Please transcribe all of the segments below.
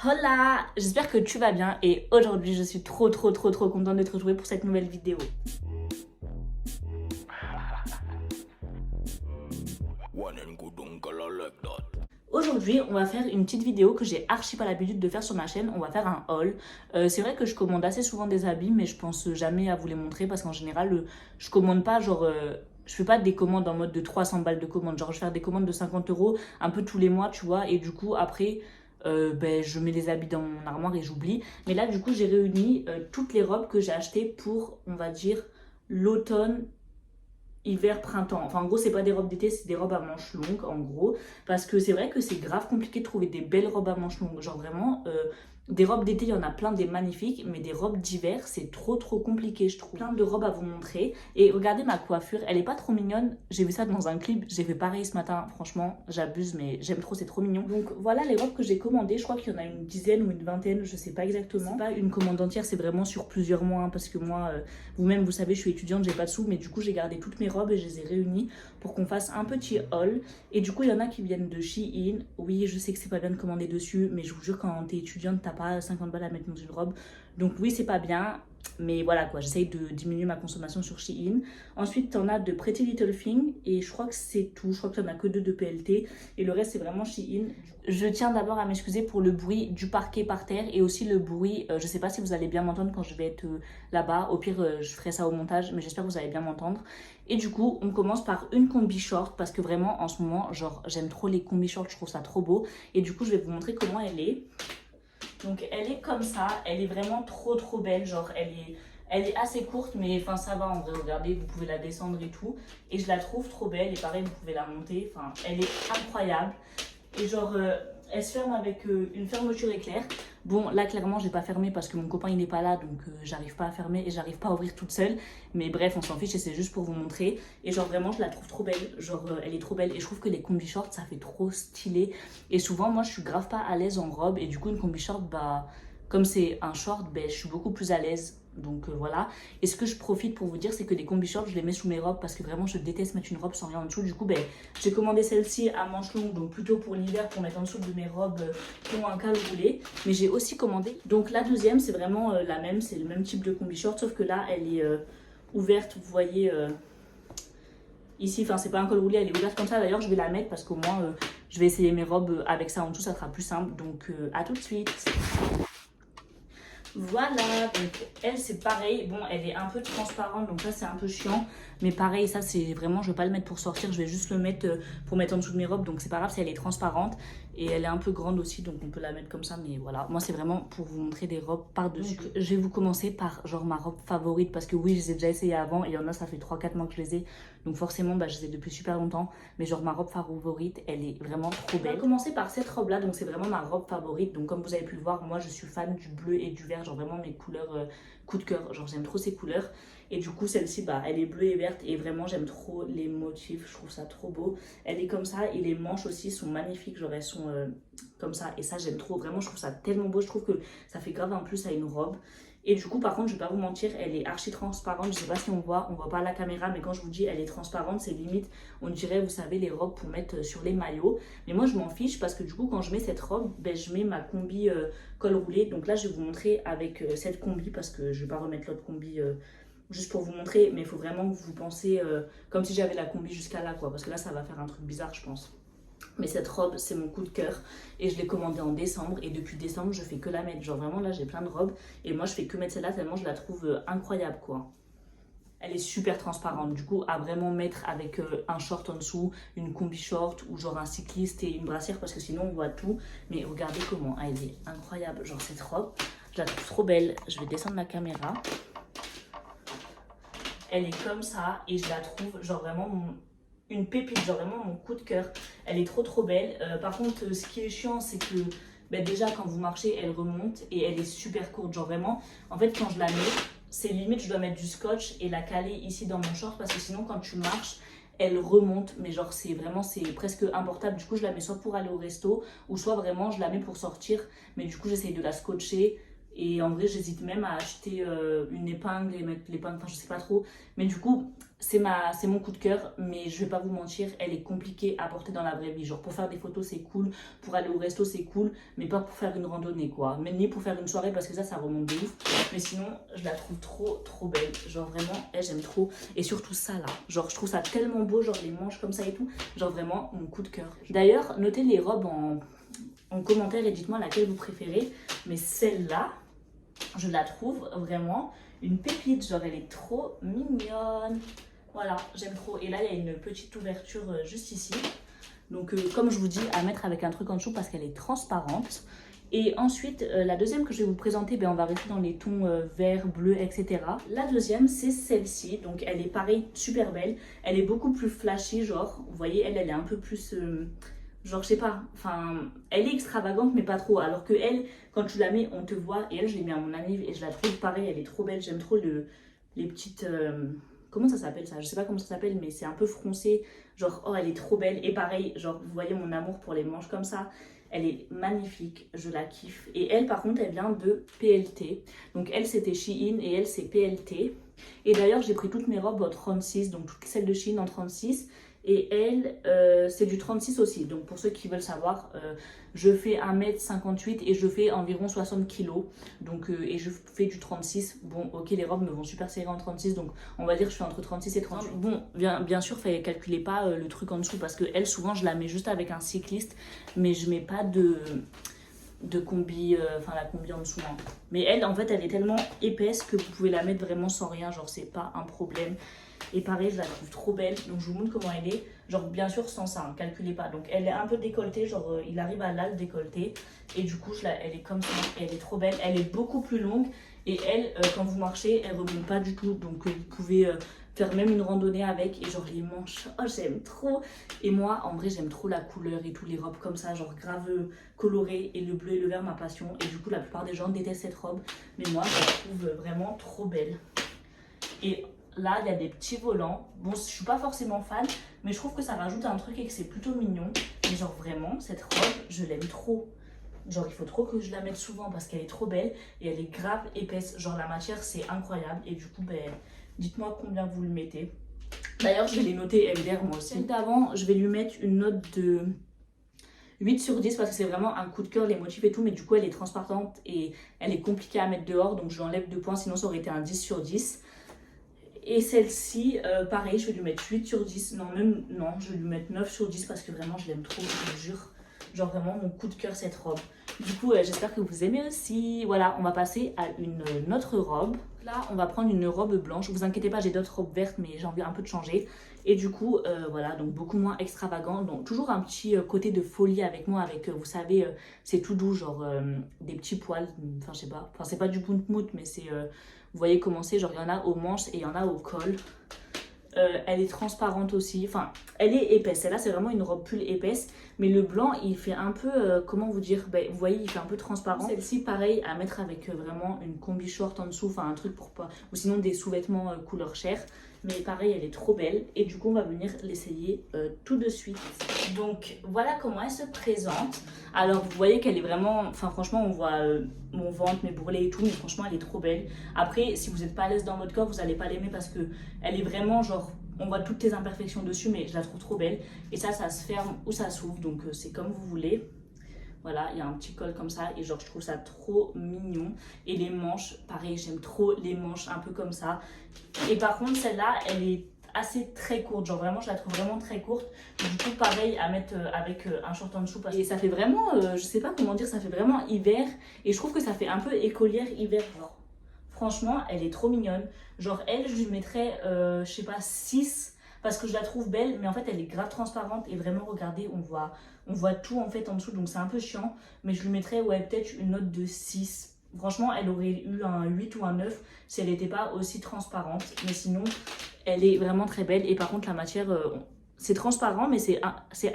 Hola, j'espère que tu vas bien et aujourd'hui je suis trop contente de te retrouver pour cette nouvelle vidéo. Aujourd'hui, on va faire une petite vidéo que j'ai archi pas l'habitude de faire sur ma chaîne. On va faire un haul. C'est vrai que je commande assez souvent des habits, mais je pense jamais à vous les montrer parce qu'en général, je commande pas je fais pas des commandes en mode de 300 balles de commande. Genre, je fais des commandes de 50 euros un peu tous les mois, tu vois. Et du coup, après, je mets les habits dans mon armoire et j'oublie. Mais là, du coup, j'ai réuni toutes les robes que j'ai achetées pour, on va dire, l'automne hiver, printemps. Enfin, en gros, c'est pas des robes d'été, c'est des robes à manches longues, en gros. Parce que c'est vrai que c'est grave compliqué de trouver des belles robes à manches longues. Genre vraiment, des robes d'été, il y en a plein des magnifiques, mais des robes d'hiver, c'est trop compliqué, je trouve. Plein de robes à vous montrer. Et regardez ma coiffure, elle est pas trop mignonne. J'ai vu ça dans un clip, j'ai fait pareil ce matin. Franchement, j'abuse, mais j'aime trop, c'est trop mignon. Donc voilà les robes que j'ai commandées. Je crois qu'il y en a une dizaine ou une vingtaine, je sais pas exactement. C'est pas une commande entière, c'est vraiment sur plusieurs mois, hein, parce que moi, vous-même, vous savez, je suis étudiante, j'ai pas de sous, mais du coup, j'ai gardé toutes mes robes et je les ai réunies pour qu'on fasse un petit haul. Et du coup, il y en a qui viennent de Shein. Oui, je sais que c'est pas bien de commander dessus, mais je vous jure, quand t'es étudiante, t'as pas 50 balles à mettre dans une robe. Donc oui, c'est pas bien. Mais voilà quoi, j'essaye de diminuer ma consommation sur Shein. Ensuite, t'en as de Pretty Little Thing et je crois que c'est tout. Je crois que t'en as que deux de PLT et le reste c'est vraiment Shein. Je tiens d'abord à m'excuser pour le bruit du parquet par terre et aussi le bruit, je sais pas si vous allez bien m'entendre quand je vais être là-bas. Au pire, je ferai ça au montage, mais j'espère que vous allez bien m'entendre. Et du coup, on commence par une combi short parce que vraiment en ce moment, genre j'aime trop les combi shorts, je trouve ça trop beau. Et du coup, je vais vous montrer comment elle est. Donc elle est comme ça, elle est vraiment trop belle, genre elle est assez courte mais enfin ça va en vrai, regardez, vous pouvez la descendre et tout. Et je la trouve trop belle et pareil vous pouvez la monter, enfin elle est incroyable. Et genre elle se ferme avec une fermeture éclair. Bon là clairement j'ai pas fermé parce que mon copain il n'est pas là donc j'arrive pas à fermer et j'arrive pas à ouvrir toute seule. Mais bref on s'en fiche et c'est juste pour vous montrer. Et genre vraiment je la trouve trop belle, genre elle est trop belle et je trouve que les combi shorts ça fait trop stylé. Et souvent moi je suis grave pas à l'aise en robe et du coup une combi short bah comme c'est un short ben, je suis beaucoup plus à l'aise. Donc voilà. Et ce que je profite pour vous dire, c'est que les combi shorts, je les mets sous mes robes parce que vraiment, je déteste mettre une robe sans rien en dessous. Du coup, ben, j'ai commandé celle-ci à manches longues, donc plutôt pour l'hiver, pour mettre en dessous de mes robes qui ont un col roulé. Mais j'ai aussi commandé. Donc la deuxième, c'est vraiment la même, c'est le même type de combi short, sauf que là, elle est ouverte, vous voyez. Ici, enfin c'est pas un col roulé, elle est ouverte comme ça. D'ailleurs, je vais la mettre parce qu'au moins, je vais essayer mes robes avec ça en dessous, ça sera plus simple. Donc à tout de suite. Voilà, donc elle c'est pareil, bon elle est un peu transparente donc ça c'est un peu chiant, mais pareil ça c'est vraiment, je vais pas le mettre pour sortir, je vais juste le mettre pour mettre en dessous de mes robes, donc c'est pas grave si elle est transparente et elle est un peu grande aussi donc on peut la mettre comme ça, mais voilà, moi c'est vraiment pour vous montrer des robes par dessus. Je vais vous commencer par genre ma robe favorite parce que oui je les ai déjà essayé avant et il y en a ça fait 3-4 mois que je les ai, donc forcément bah, je les ai depuis super longtemps, mais genre ma robe favorite elle est vraiment trop belle. On va commencer par cette robe là, donc c'est vraiment ma robe favorite, donc comme vous avez pu le voir moi je suis fan du bleu et du vert, genre vraiment mes couleurs coup de cœur, genre j'aime trop ces couleurs. Et du coup celle-ci bah elle est bleue et verte et vraiment j'aime trop les motifs, je trouve ça trop beau. Elle est comme ça et les manches aussi sont magnifiques, genre elles sont comme ça et ça j'aime trop, vraiment je trouve ça tellement beau, je trouve que ça fait grave un plus à une robe. Et du coup par contre je vais pas vous mentir, elle est archi transparente, je sais pas si on voit pas à la caméra, mais quand je vous dis elle est transparente, c'est limite on dirait vous savez les robes pour mettre sur les maillots. Mais moi je m'en fiche parce que du coup quand je mets cette robe, ben, je mets ma combi col roulé. Donc là je vais vous montrer avec cette combi parce que je vais pas remettre l'autre combi juste pour vous montrer, mais il faut vraiment que vous pensez comme si j'avais la combi jusqu'à là quoi, parce que là ça va faire un truc bizarre je pense. Mais cette robe c'est mon coup de cœur et je l'ai commandée en décembre et depuis décembre je fais que la mettre, genre vraiment là j'ai plein de robes et moi je fais que mettre celle-là tellement je la trouve incroyable quoi. Elle est super transparente, du coup à vraiment mettre avec un short en dessous, une combi short ou genre un cycliste et une brassière parce que sinon on voit tout. Mais regardez comment, elle est incroyable, genre cette robe, je la trouve trop belle. Je vais descendre ma caméra. Elle est comme ça et je la trouve genre vraiment une pépite, genre vraiment mon coup de cœur. Elle est trop belle. Par contre ce qui est chiant c'est que bah, déjà quand vous marchez elle remonte et elle est super courte, genre vraiment en fait quand je la mets c'est limite je dois mettre du scotch et la caler ici dans mon short parce que sinon quand tu marches elle remonte, mais genre c'est vraiment c'est presque importable. Du coup je la mets soit pour aller au resto ou soit vraiment je la mets pour sortir, mais du coup j'essaye de la scotcher Et en vrai, j'hésite même à acheter une épingle et mettre l'épingle, enfin je sais pas trop. Mais du coup, c'est mon coup de cœur, mais je vais pas vous mentir, elle est compliquée à porter dans la vraie vie. Genre pour faire des photos, c'est cool, pour aller au resto, c'est cool, mais pas pour faire une randonnée quoi. Mais ni pour faire une soirée parce que ça remonte de ouf. Mais sinon, je la trouve trop belle. Genre vraiment, elle, j'aime trop. Et surtout ça là, genre je trouve ça tellement beau, genre les manches comme ça et tout. Genre vraiment, mon coup de cœur. D'ailleurs, notez les robes en commentaire et dites-moi laquelle vous préférez. Mais celle-là, je la trouve vraiment une pépite, genre elle est trop mignonne. Voilà, j'aime trop. Et là, il y a une petite ouverture juste ici. Donc, comme je vous dis, à mettre avec un truc en dessous parce qu'elle est transparente. Et ensuite, la deuxième que je vais vous présenter, ben, on va rester dans les tons vert, bleu, etc. La deuxième, c'est celle-ci. Donc, elle est pareil, super belle. Elle est beaucoup plus flashy, genre, vous voyez, elle est un peu plus... genre, je sais pas, enfin, elle est extravagante, mais pas trop. Alors que elle, quand tu la mets, on te voit. Et elle, je l'ai mis à mon anniv et je la trouve pareil, elle est trop belle. J'aime trop les petites... comment ça s'appelle ça? Je sais pas comment ça s'appelle, mais c'est un peu froncé. Genre, oh, elle est trop belle. Et pareil, genre, vous voyez mon amour pour les manches comme ça. Elle est magnifique, je la kiffe. Et elle, par contre, elle vient de PLT. Donc, elle, c'était Shein et elle, c'est PLT. Et d'ailleurs, j'ai pris toutes mes robes en 36, donc toutes celles de Shein en 36. Et elle, c'est du 36 aussi. Donc pour ceux qui veulent savoir, je fais 1m58 et je fais environ 60 kg. Donc, et je fais du 36. Bon, ok, les robes me vont super serrer en 36. Donc on va dire que je fais entre 36 et 38. Bon, bien sûr, calculez pas le truc en dessous. Parce que elle, souvent, je la mets juste avec un cycliste. Mais je mets pas de combi, enfin la combi en dessous. Hein. Mais elle, en fait, elle est tellement épaisse que vous pouvez la mettre vraiment sans rien. Genre, c'est pas un problème. Et pareil, je la trouve trop belle. Donc, je vous montre comment elle est. Genre, bien sûr, sans ça, hein, calculez pas. Donc, elle est un peu décolletée. Genre, il arrive à là le décolleté. Et du coup, elle est comme ça. Et elle est trop belle. Elle est beaucoup plus longue. Et elle, quand vous marchez, elle remonte pas du tout. Donc, vous pouvez faire même une randonnée avec. Et genre, les manches, oh, j'aime trop. Et moi, en vrai, j'aime trop la couleur et tout. Les robes comme ça, genre grave colorées. Et le bleu et le vert, ma passion. Et du coup, la plupart des gens détestent cette robe. Mais moi, je la trouve vraiment trop belle. Et là, il y a des petits volants. Bon, je suis pas forcément fan, mais je trouve que ça rajoute un truc et que c'est plutôt mignon. Mais genre vraiment, cette robe, je l'aime trop. Genre, il faut trop que je la mette souvent parce qu'elle est trop belle et elle est grave épaisse. Genre, la matière, c'est incroyable. Et du coup, ben, dites-moi combien vous le mettez. D'ailleurs, je vais les noter MDR moi aussi. Celle d'avant, je vais lui mettre une note de 8 sur 10 parce que c'est vraiment un coup de cœur, les motifs et tout. Mais du coup, elle est transparente et elle est compliquée à mettre dehors. Donc, je lui enlève 2 points, sinon ça aurait été un 10 sur 10. Et celle-ci, pareil, je vais lui mettre 8 sur 10. Non, je vais lui mettre 9 sur 10 parce que vraiment, je l'aime trop, je vous jure. Genre vraiment, mon coup de cœur, cette robe. Du coup, j'espère que vous aimez aussi. Voilà, on va passer à une autre robe. Là, on va prendre une robe blanche. Vous inquiétez pas, j'ai d'autres robes vertes, mais j'ai envie un peu de changer. Et du coup, voilà, donc beaucoup moins extravagant. Donc toujours un petit côté de folie avec moi, avec, vous savez, c'est tout doux, genre des petits poils. Enfin, je sais pas. Enfin, c'est pas du punt-mout, mais c'est... vous voyez comment c'est, genre il y en a aux manches et il y en a au col. Elle est transparente aussi, enfin elle est épaisse, celle-là c'est vraiment une robe pull épaisse, mais le blanc il fait un peu, comment vous dire, ben, vous voyez il fait un peu transparent. Celle-ci pareil à mettre avec vraiment une combi short en dessous, enfin un truc pour pas, ou sinon des sous-vêtements couleur chair, mais pareil elle est trop belle et du coup on va venir l'essayer tout de suite. Donc voilà comment elle se présente. Alors vous voyez qu'elle est vraiment, enfin franchement on voit mon ventre, mes bourrelets et tout, mais franchement elle est trop belle. Après si vous n'êtes pas à l'aise dans votre corps, vous n'allez pas l'aimer parce que elle est vraiment genre, on voit toutes tes imperfections dessus, mais je la trouve trop belle. Et ça se ferme ou ça s'ouvre, donc c'est comme vous voulez. Voilà, il y a un petit col comme ça et genre je trouve ça trop mignon. Et les manches, pareil, j'aime trop les manches un peu comme ça. Et par contre celle-là, elle est assez très courte, genre vraiment je la trouve vraiment très courte. Du coup pareil à mettre avec un short en dessous. Et ça fait vraiment, je sais pas comment dire, ça fait vraiment hiver. Et je trouve que ça fait un peu écolière hiver genre. Franchement, elle est trop mignonne. Genre, elle, je lui mettrais, je sais pas, 6 parce que je la trouve belle, mais en fait, elle est grave transparente. Et vraiment, regardez, on voit tout en fait en dessous, donc c'est un peu chiant. Mais je lui mettrais, ouais, peut-être une note de 6. Franchement, elle aurait eu un 8 ou un 9 si elle n'était pas aussi transparente. Mais sinon, elle est vraiment très belle. Et par contre, la matière, c'est transparent, mais c'est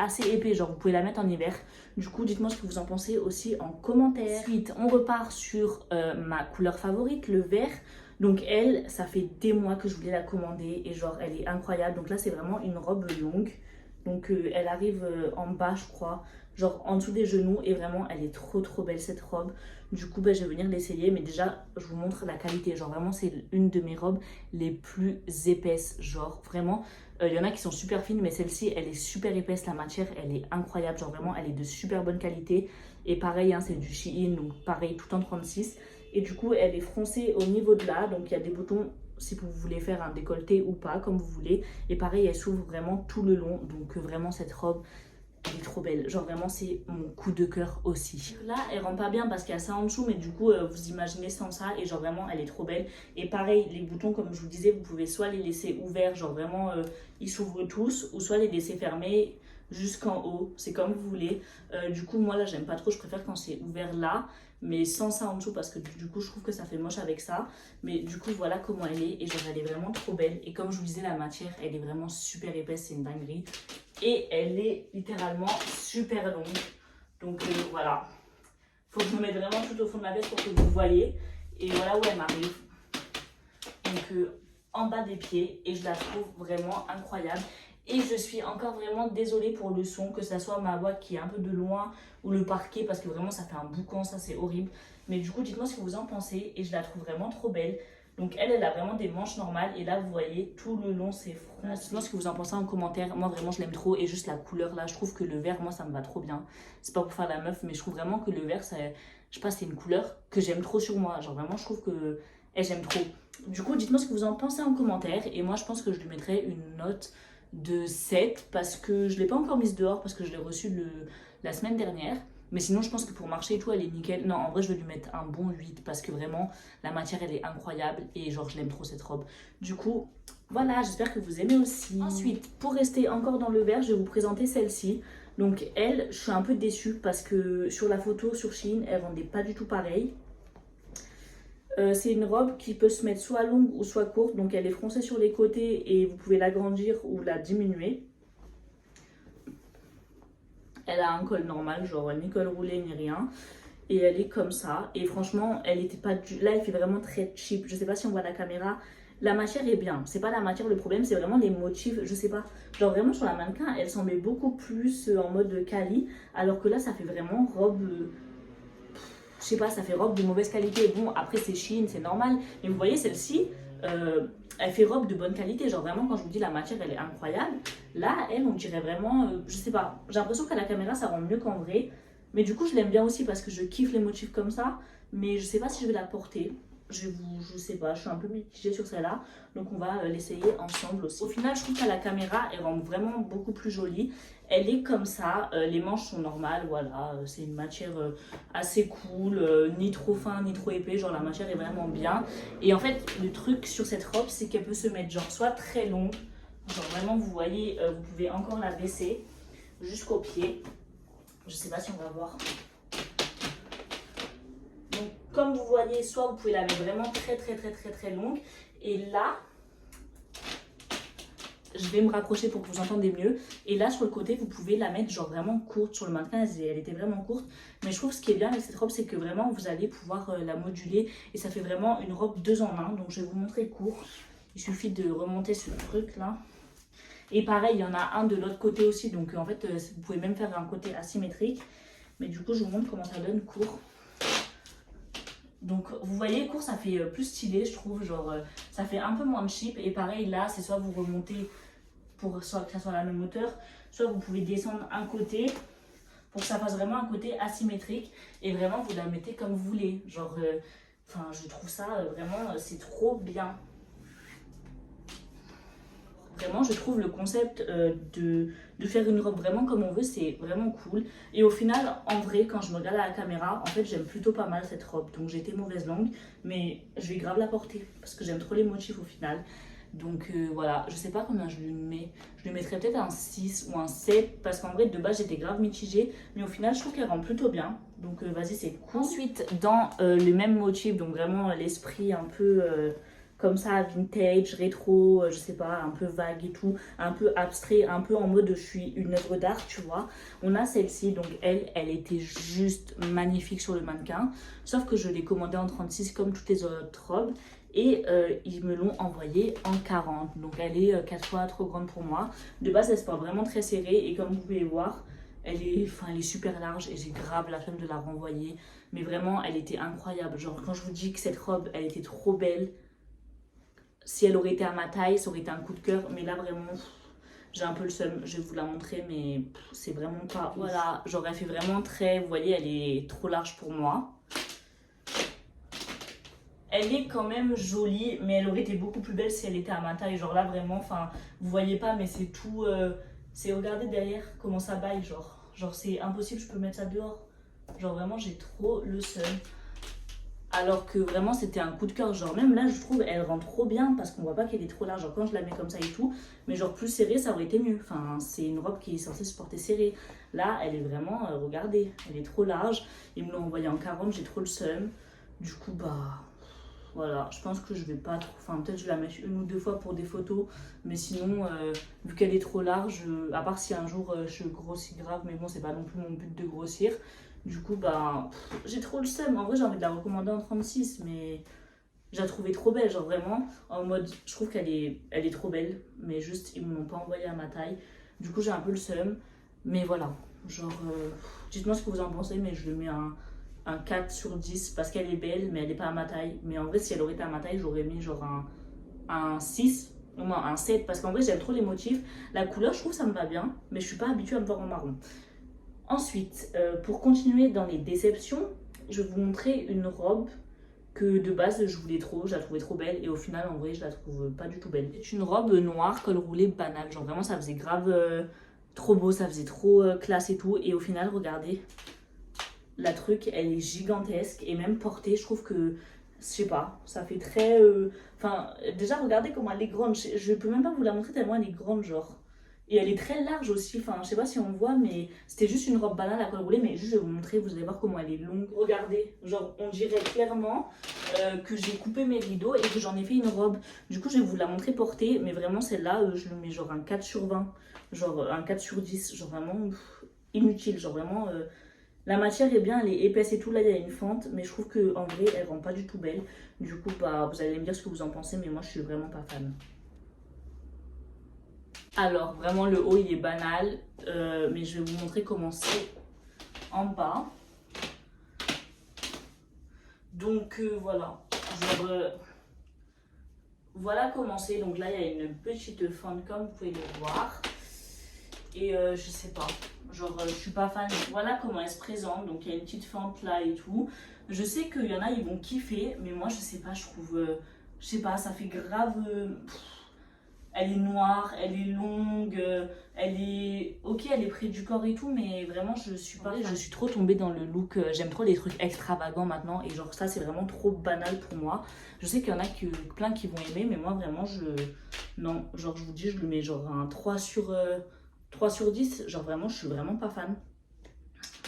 assez épais. Genre, vous pouvez la mettre en hiver. Du coup, dites-moi ce que vous en pensez aussi en commentaire. Ensuite, on repart sur ma couleur favorite, le vert. Donc elle, ça fait des mois que je voulais la commander et genre, elle est incroyable. Donc là, c'est vraiment une robe longue. Donc elle arrive en bas, je crois. genre en dessous des genoux. Et vraiment, elle est trop belle cette robe. Du coup, je vais venir l'essayer. Mais déjà, je vous montre la qualité. Genre vraiment, c'est une de mes robes les plus épaisses. Genre vraiment, il y en a qui sont super fines. Mais celle-ci, elle est super épaisse. La matière, elle est incroyable. Genre vraiment, elle est de super bonne qualité. Et pareil, hein, c'est du Shein. Donc pareil, tout en 36. Et du coup, elle est froncée au niveau de là. Donc il y a des boutons si vous voulez faire un décolleté ou pas, comme vous voulez. Et pareil, elle s'ouvre vraiment tout le long. Donc vraiment, cette robe, elle est trop belle. Genre vraiment, c'est mon coup de cœur aussi. Là, elle rend pas bien parce qu'il y a ça en dessous. Mais du coup, vous imaginez sans ça. Et genre vraiment, elle est trop belle. Et pareil, les boutons, comme je vous disais, vous pouvez soit les laisser ouverts. Genre vraiment, ils s'ouvrent tous. Ou soit les laisser fermés jusqu'en haut. C'est comme vous voulez. Du coup, moi là, j'aime pas trop. Je préfère quand c'est ouvert là. Mais sans ça en dessous parce que du coup je trouve que ça fait moche avec ça. Mais du coup voilà comment elle est et genre elle est vraiment trop belle. Et comme je vous disais, la matière elle est vraiment super épaisse, c'est une dinguerie. Et elle est littéralement super longue. Donc voilà. Faut que je me mette vraiment tout au fond de ma veste pour que vous voyez. Et voilà où elle m'arrive. Donc en bas des pieds. Et je la trouve vraiment incroyable. Et je suis encore vraiment désolée pour le son, que ça soit ma voix qui est un peu de loin ou le parquet, parce que vraiment ça fait un boucan, ça c'est horrible. Mais du coup, dites-moi ce que vous en pensez et je la trouve vraiment trop belle. Donc elle a vraiment des manches normales et là vous voyez tout le long c'est front. Dites-moi ce que vous en pensez en commentaire. Moi vraiment je l'aime trop et juste la couleur là, je trouve que le vert moi ça me va trop bien. C'est pas pour faire la meuf mais je trouve vraiment que le vert ça, je sais pas, c'est une couleur que j'aime trop sur moi. Genre vraiment je trouve que j'aime trop. Du coup dites-moi ce que vous en pensez en commentaire et moi je pense que je lui mettrai une note de 7 parce que je ne l'ai pas encore mise dehors parce que je l'ai reçue la semaine dernière. Mais sinon, je pense que pour marcher et tout, elle est nickel. Non, en vrai, je vais lui mettre un bon 8 parce que vraiment, la matière, elle est incroyable et genre, je l'aime trop cette robe. Du coup, voilà, j'espère que vous aimez aussi. Ensuite, pour rester encore dans le vert, je vais vous présenter celle-ci. Donc elle, je suis un peu déçue parce que sur la photo sur Shein, elle vendait pas du tout pareil. C'est une robe qui peut se mettre soit longue ou soit courte. Donc elle est froncée sur les côtés et vous pouvez l'agrandir ou la diminuer. Elle a un col normal, genre ni col roulé ni rien. Et elle est comme ça. Et franchement, elle était pas du... Là, elle fait vraiment très cheap. Je sais pas si on voit la caméra. La matière est bien. C'est pas la matière le problème, c'est vraiment les motifs. Je sais pas. Genre vraiment sur la mannequin, elle semblait beaucoup plus en mode quali. Alors que là, ça fait vraiment robe... je sais pas, ça fait robe de mauvaise qualité. Bon, après c'est Shein, c'est normal. Mais vous voyez, celle-ci, elle fait robe de bonne qualité. Genre vraiment, quand je vous dis la matière, elle est incroyable. Là, elle, on dirait vraiment, je sais pas. J'ai l'impression qu'à la caméra, ça rend mieux qu'en vrai. Mais du coup, je l'aime bien aussi parce que je kiffe les motifs comme ça. Mais je sais pas si je vais la porter. Je sais pas, je suis un peu mitigée sur celle-là. Donc on va l'essayer ensemble aussi. Au final, je trouve qu'à la caméra, elle rend vraiment beaucoup plus jolie. Elle est comme ça, les manches sont normales, voilà. C'est une matière assez cool, ni trop fin, ni trop épais. Genre la matière est vraiment bien. Et en fait, le truc sur cette robe, c'est qu'elle peut se mettre genre soit très longue. Genre vraiment, vous voyez, vous pouvez encore la baisser jusqu'au pied. Je sais pas si on va voir. Donc, comme vous voyez, soit vous pouvez la mettre vraiment très longue. Et là, je vais me rapprocher pour que vous entendiez mieux. Et là, sur le côté, vous pouvez la mettre genre vraiment courte. Sur le mannequin, elle était vraiment courte. Mais je trouve ce qui est bien avec cette robe, c'est que vraiment, vous allez pouvoir la moduler. Et ça fait vraiment une robe 2 en 1. Donc, je vais vous montrer court. Il suffit de remonter ce truc là. Et pareil, il y en a un de l'autre côté aussi. Donc, en fait, vous pouvez même faire un côté asymétrique. Mais du coup, je vous montre comment ça donne court. Donc vous voyez, court ça fait plus stylé je trouve, genre ça fait un peu moins cheap. Et pareil là c'est soit vous remontez pour soit que ça soit la même hauteur, soit vous pouvez descendre un côté pour que ça fasse vraiment un côté asymétrique. Et vraiment vous la mettez comme vous voulez, genre enfin je trouve ça vraiment c'est trop bien. Vraiment, je trouve le concept de faire une robe vraiment comme on veut, c'est vraiment cool. Et au final, en vrai, quand je me regarde à la caméra, en fait, j'aime plutôt pas mal cette robe. Donc, j'ai été mauvaise langue, mais je vais grave la porter parce que j'aime trop les motifs au final. Donc, voilà, je sais pas combien je lui mets. Je lui mettrais peut-être un 6 ou un 7 parce qu'en vrai, de base, j'étais grave mitigée. Mais au final, je trouve qu'elle rend plutôt bien. Donc, vas-y, c'est cool. Ensuite, dans les mêmes motifs, donc vraiment l'esprit un peu... comme ça, vintage, rétro, je sais pas, un peu vague et tout, un peu abstrait, un peu en mode je suis une œuvre d'art, tu vois. On a celle-ci, donc elle était juste magnifique sur le mannequin, sauf que je l'ai commandée en 36 comme toutes les autres robes, et ils me l'ont envoyée en 40, donc elle est 4 fois trop grande pour moi. De base, elle se porte vraiment très serrée, et comme vous pouvez voir, elle est super large et j'ai grave la flemme de la renvoyer. Mais vraiment, elle était incroyable. Genre, quand je vous dis que cette robe, elle était trop belle, si elle aurait été à ma taille, ça aurait été un coup de cœur. Mais là, vraiment, j'ai un peu le seum. Je vais vous la montrer, mais c'est vraiment pas... Voilà, j'aurais fait vraiment très... Vous voyez, elle est trop large pour moi. Elle est quand même jolie, mais elle aurait été beaucoup plus belle si elle était à ma taille. Genre là, vraiment, enfin, vous voyez pas, mais c'est tout... c'est regardez derrière comment ça baille, genre. Genre, c'est impossible, je peux mettre ça dehors. Genre, vraiment, j'ai trop le seum. Alors que vraiment, c'était un coup de cœur. Genre, même là, je trouve, elle rend trop bien parce qu'on voit pas qu'elle est trop large. Genre, quand je la mets comme ça et tout, mais genre, plus serrée, ça aurait été mieux. Enfin, c'est une robe qui est censée se porter serrée. Là, elle est vraiment, regardez, elle est trop large. Ils me l'ont envoyée en 40, j'ai trop le seum. Du coup, bah... Voilà, je pense que je vais pas trop... Enfin, peut-être je vais la mettre 1 ou 2 fois pour des photos. Mais sinon, vu qu'elle est trop large, à part si un jour je grossis grave, mais bon, c'est pas non plus mon but de grossir. Du coup, bah, j'ai trop le seum. En vrai, j'ai envie de la recommander en 36, mais je la trouvais trop belle. Genre vraiment, en mode, je trouve elle est trop belle. Mais juste, ils me l'ont pas envoyée à ma taille. Du coup, j'ai un peu le seum. Mais voilà, genre, dites-moi ce que vous en pensez, mais je lui mets un 4 sur 10 parce qu'elle est belle, mais elle n'est pas à ma taille. Mais en vrai, si elle aurait été à ma taille, j'aurais mis genre un 6, au moins un 7, parce qu'en vrai, j'aime trop les motifs. La couleur, je trouve ça me va bien, mais je suis pas habituée à me voir en marron. Ensuite, pour continuer dans les déceptions, je vais vous montrer une robe que de base je voulais trop, je la trouvais trop belle et au final en vrai je la trouve pas du tout belle. C'est une robe noire col roulé banal, genre vraiment ça faisait grave trop beau, ça faisait trop classe et tout et au final regardez, la truc elle est gigantesque et même portée je trouve que, je sais pas, ça fait très... Enfin déjà regardez comment elle est grande, je peux même pas vous la montrer tellement elle est grande genre. Et elle est très large aussi, enfin je sais pas si on voit mais c'était juste une robe banale à col roulé mais juste je vais vous montrer, vous allez voir comment elle est longue. Regardez, genre on dirait clairement que j'ai coupé mes rideaux et que j'en ai fait une robe. Du coup je vais vous la montrer portée mais vraiment celle-là je lui mets genre un 4 sur 20, genre un 4 sur 10, genre vraiment inutile, genre vraiment... La matière est bien, elle est épaisse et tout, là il y a une fente mais je trouve qu'en vrai elle rend pas du tout belle. Du coup bah vous allez me dire ce que vous en pensez mais moi je suis vraiment pas fan. Alors, vraiment, le haut, il est banal, mais je vais vous montrer comment c'est en bas. Donc, voilà. Genre, voilà comment c'est. Donc là, il y a une petite fente, comme vous pouvez le voir. Et je sais pas. Genre, je suis pas fan. Voilà comment elle se présente. Donc, il y a une petite fente là et tout. Je sais qu'il y en a, ils vont kiffer, mais moi, je sais pas, je trouve... je sais pas, ça fait grave... Elle est noire, elle est longue, elle est... Ok, elle est près du corps et tout, mais vraiment, je suis pas... Je suis trop tombée dans le look, j'aime trop les trucs extravagants maintenant, et genre ça, c'est vraiment trop banal pour moi. Je sais qu'il y en a plein qui vont aimer, mais moi, vraiment, non, genre, je vous dis, je lui mets genre un 3 sur 10, genre vraiment, je suis vraiment pas fan.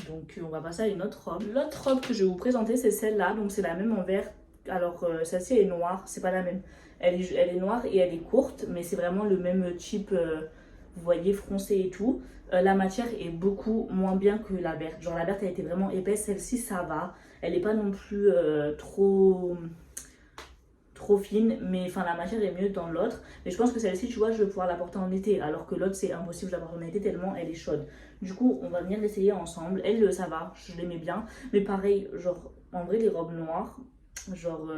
Donc, on va passer à une autre robe. L'autre robe que je vais vous présenter, c'est celle-là, donc c'est la même en vert. Alors, celle-ci est noire, c'est pas la même. Elle est noire et elle est courte, mais c'est vraiment le même type, vous voyez, froncé et tout. La matière est beaucoup moins bien que la verte. Genre la verte, elle était vraiment épaisse, celle-ci, ça va. Elle n'est pas non plus trop fine, mais enfin la matière est mieux dans l'autre. Mais je pense que celle-ci, tu vois, je vais pouvoir la porter en été, alors que l'autre, c'est impossible de la porter en été tellement elle est chaude. Du coup, on va venir l'essayer ensemble. Elle, ça va, je l'aimais bien. Mais pareil, genre, en vrai, les robes noires, genre...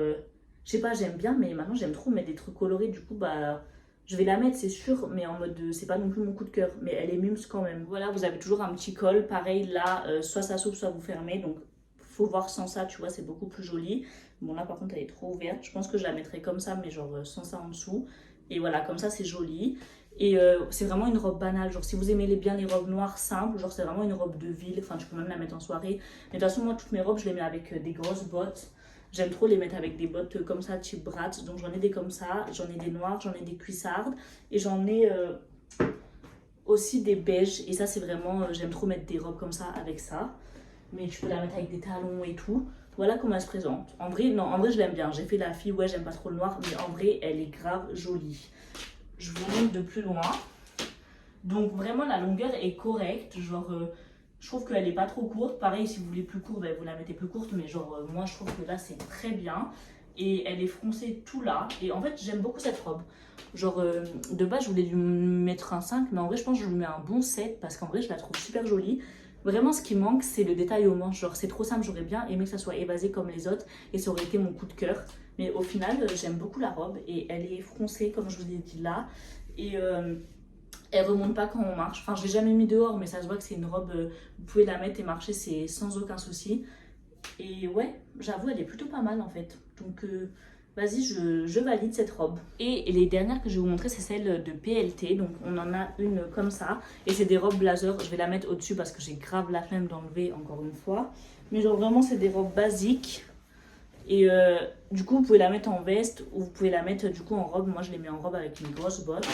je sais pas, j'aime bien, mais maintenant j'aime trop mettre des trucs colorés. Du coup, bah, je vais la mettre, c'est sûr, mais en mode, c'est pas non plus mon coup de cœur. Mais elle est mimes quand même. Voilà, vous avez toujours un petit col. Pareil, là, soit ça s'ouvre, soit vous fermez. Donc, faut voir sans ça, tu vois, c'est beaucoup plus joli. Bon, là, par contre, elle est trop ouverte. Je pense que je la mettrai comme ça, mais genre sans ça en dessous. Et voilà, comme ça, c'est joli. Et c'est vraiment une robe banale. Genre, si vous aimez bien les robes noires simples, genre, c'est vraiment une robe de ville. Enfin, tu peux même la mettre en soirée. Mais de toute façon, moi, toutes mes robes, je les mets avec des grosses bottes. J'aime trop les mettre avec des bottes comme ça, type Bratz. Donc j'en ai des comme ça, j'en ai des noires, j'en ai des cuissardes. Et j'en ai aussi des beiges. Et ça, c'est vraiment... j'aime trop mettre des robes comme ça avec ça. Mais tu peux la mettre avec des talons et tout. Voilà comment elle se présente. En vrai, non, en vrai, je l'aime bien. J'ai fait la fille, ouais, j'aime pas trop le noir. Mais en vrai, elle est grave jolie. Je vous montre de plus loin. Donc vraiment, la longueur est correcte. Genre... je trouve qu'elle est pas trop courte. Pareil, si vous voulez plus courte, ben, vous la mettez plus courte. Mais genre, moi, je trouve que là, c'est très bien. et elle est froncée tout là. Et en fait, j'aime beaucoup cette robe. Genre, de base, je voulais lui mettre un 5, mais en vrai, je pense que je lui mets un bon 7 parce qu'en vrai, je la trouve super jolie. Vraiment, ce qui manque, c'est le détail au manche. Genre, c'est trop simple, j'aurais bien aimé que ça soit évasé comme les autres et ça aurait été mon coup de cœur. Mais au final, j'aime beaucoup la robe et elle est froncée, comme je vous ai dit là. Et elle remonte pas quand on marche. Enfin, je l'ai jamais mis dehors, mais ça se voit que c'est une robe, vous pouvez la mettre et marcher, c'est sans aucun souci. Et ouais, j'avoue, elle est plutôt pas mal en fait. Donc, vas-y, je valide cette robe. Et les dernières que je vais vous montrer, c'est celle de PLT. Donc, on en a une comme ça. Et c'est des robes blazer. Je vais la mettre au-dessus parce que j'ai grave la flemme d'enlever encore une fois. Mais genre, vraiment, c'est des robes basiques. Et du coup, vous pouvez la mettre en veste ou vous pouvez la mettre du coup en robe. Moi, je l'ai mis en robe avec une grosse botte.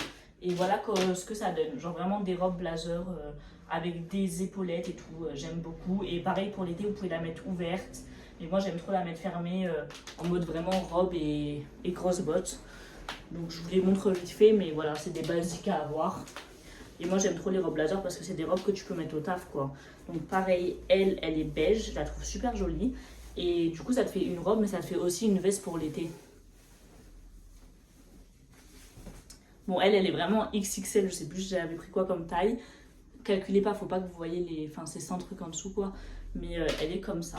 Et voilà ce que ça donne. Genre vraiment des robes blazer avec des épaulettes et tout. J'aime beaucoup. Et pareil pour l'été, vous pouvez la mettre ouverte. Mais moi, j'aime trop la mettre fermée en mode vraiment robe et grosses bottes. Donc, je vous les montre vite fait. Mais voilà, c'est des basiques à avoir. Et moi, j'aime trop les robes blazer parce que c'est des robes que tu peux mettre au taf, quoi. Donc, pareil, elle est beige. Je la trouve super jolie. Et du coup, ça te fait une robe, mais ça te fait aussi une veste pour l'été. Bon, elle est vraiment XXL, je sais plus, j'avais pris quoi comme taille. Calculez pas, faut pas que vous voyez les... Enfin, c'est 100 trucs en dessous, quoi. Mais elle est comme ça.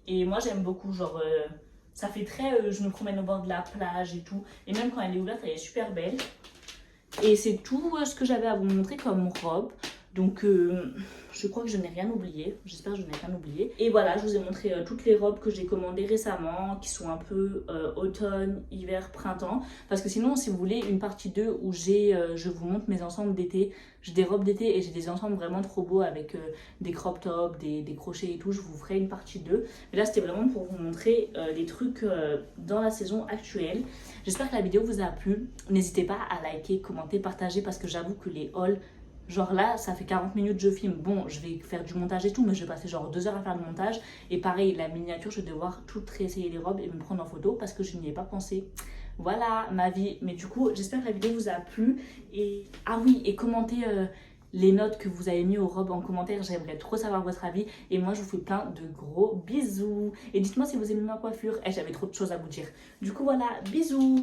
Et moi, j'aime beaucoup, genre... ça fait très... je me promène au bord de la plage et tout. Et même quand elle est ouverte, elle est super belle. Et c'est tout ce que j'avais à vous montrer comme robe. Donc, je crois que je n'ai rien oublié. J'espère que je n'ai rien oublié. Et voilà, je vous ai montré toutes les robes que j'ai commandées récemment, qui sont un peu automne, hiver, printemps. Parce que sinon, si vous voulez, une partie 2 où je vous montre mes ensembles d'été. J'ai des robes d'été et j'ai des ensembles vraiment trop beaux avec des crop tops, des crochets et tout. Je vous ferai une partie 2. Mais là, c'était vraiment pour vous montrer les trucs dans la saison actuelle. J'espère que la vidéo vous a plu. N'hésitez pas à liker, commenter, partager parce que j'avoue que les hauls... Genre là, ça fait 40 minutes que je filme. Bon, je vais faire du montage et tout, mais je vais passer genre 2 heures à faire le montage. Et pareil, la miniature, je vais devoir tout réessayer les robes et me prendre en photo parce que je n'y ai pas pensé. Voilà ma vie. Mais du coup, j'espère que la vidéo vous a plu. Et ah oui, et commentez les notes que vous avez mis aux robes en commentaire. J'aimerais trop savoir votre avis. Et moi, je vous fais plein de gros bisous. Et dites-moi si vous aimez ma coiffure. Eh, j'avais trop de choses à vous dire. Du coup, voilà, bisous.